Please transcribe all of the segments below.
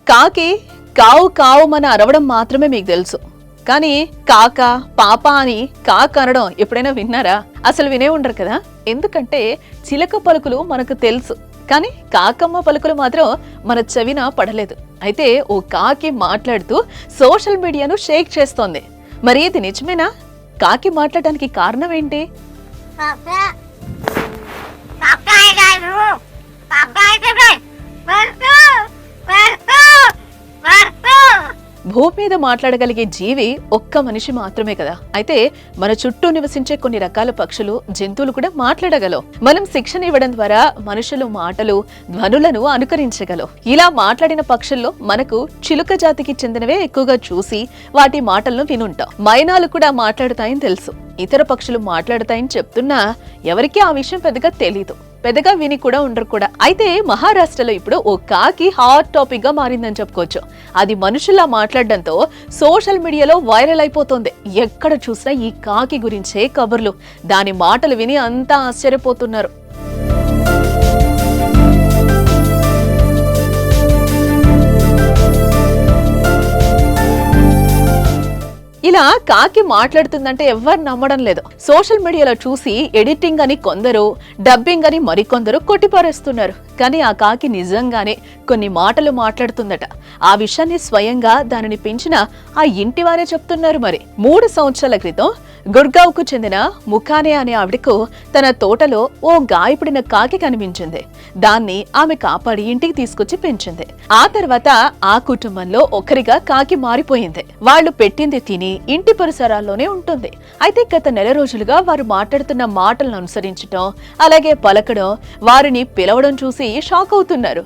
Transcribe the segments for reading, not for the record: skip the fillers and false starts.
కాకి కావు కావు మన అరవడం మాత్రమే మీకు తెలుసు, కానీ కాక పాప అని కాక అనడం ఎప్పుడైనా విన్నారా? అసలు వినే ఉండరు కదా. ఎందుకంటే చిలక పలుకులు మనకు తెలుసు, కానీ కాకమ్మ పలుకులు మాత్రం మన చెవిన పడలేదు. అయితే ఓ కాకి మాట్లాడుతూ సోషల్ మీడియాను షేక్ చేస్తోంది. మరి ఇది నిజమేనా? కాకి మాట్లాడడానికి కారణం ఏంటి? భూమి మీద మాట్లాడగలిగే జీవి ఒక్క మనిషి మాత్రమే కదా. అయితే మన చుట్టూ నివసించే కొన్ని రకాల పక్షులు, జంతువులు కూడా మాట్లాడగలవు. మనం శిక్షణ ఇవ్వడం ద్వారా మనుషులు మాటలు, ధ్వనులను అనుకరించగలవు. ఇలా మాట్లాడిన పక్షుల్లో మనకు చిలుక జాతికి చెందినవే ఎక్కువగా చూసి వాటి మాటలను వినుంటాం. మైనాలు కూడా మాట్లాడతాయని తెలుసు. ఇతర పక్షులు మాట్లాడతాయని చెప్తున్నా ఎవరికీ ఆ విషయం పెద్దగా తెలీదు, పెద్దగా విని కూడా ఉండరు కూడా. అయితే మహారాష్ట్రలో ఇప్పుడు ఓ కాకి హాట్ టాపిక్ గా మారిందని చెప్పుకోవచ్చు. అది మనుషుల్లా మాట్లాడడంతో సోషల్ మీడియాలో వైరల్ అయిపోతుంది. ఎక్కడ చూసినా ఈ కాకి గురించే కబుర్లు, దాని మాటలు విని అంతా ఆశ్చర్యపోతున్నారు. ఇలా కాకి మాట్లాడుతుందంటే ఎవ్వరు నమ్మడం లేదు. సోషల్ మీడియాలో చూసి ఎడిటింగ్ అని కొందరు, డబ్బింగ్ అని మరికొందరు కొట్టిపారేస్తున్నారు. కానీ ఆ కాకి నిజంగానే కొన్ని మాటలు మాట్లాడుతుందట. ఆ విషయాన్ని స్వయంగా దానిని పెంచిన ఆ ఇంటి వారే చెప్తున్నారు. మరి 3 సంవత్సరాల క్రితం గుర్గావ్కు చెందిన ముఖానే అనే ఆవిడకు తన తోటలో ఓ గాయపడిన కాకి కనిపించింది. దాన్ని ఆమె కాపాడి ఇంటికి తీసుకొచ్చి పెంచింది. ఆ తర్వాత ఆ కుటుంబంలో ఒకరిగా కాకి మారిపోయింది. వాళ్ళు పెట్టింది తిని ఇంటి పరిసరాల్లోనే ఉంటుంది. అయితే గత నెల రోజులుగా వారు మాట్లాడుతున్న మాటలను అనుసరించడం, అలాగే పలకడం, వారిని పిలవడం చూసి షాక్ అవుతున్నారు.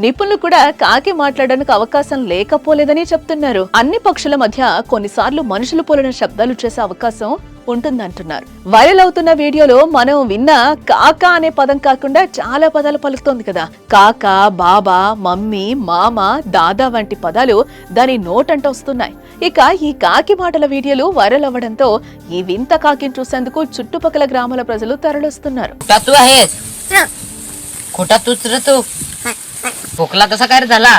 నిపుణులు కూడా కాకి మాట్లాడడానికి అవకాశం లేకపోలేదని చెప్తున్నారు. అన్ని పక్షుల మధ్య కొన్నిసార్లు మనుషులు పోలిన శబ్దాలు చేసే అవకాశం ఉంటుందంటున్నారు. వైరల్ అవుతున్న వీడియోలో మనం విన్న కాక అనే పదం కాకుండా చాలా పదాలు పలుకుతోంది కదా. కాక, బాబా, మమ్మీ, మామ, దాదా వంటి పదాలు దాని నోటంట వస్తున్నాయి. ఇక ఈ కాకి మాటల వీడియోలు వైరల్ అవ్వడంతో ఈ వింత కాకిని చూసేందుకు చుట్టుపక్కల గ్రామాల ప్రజలు తరలిస్తున్నారు. खोटा तूच रे तू खोकला कसा काय रे झाला?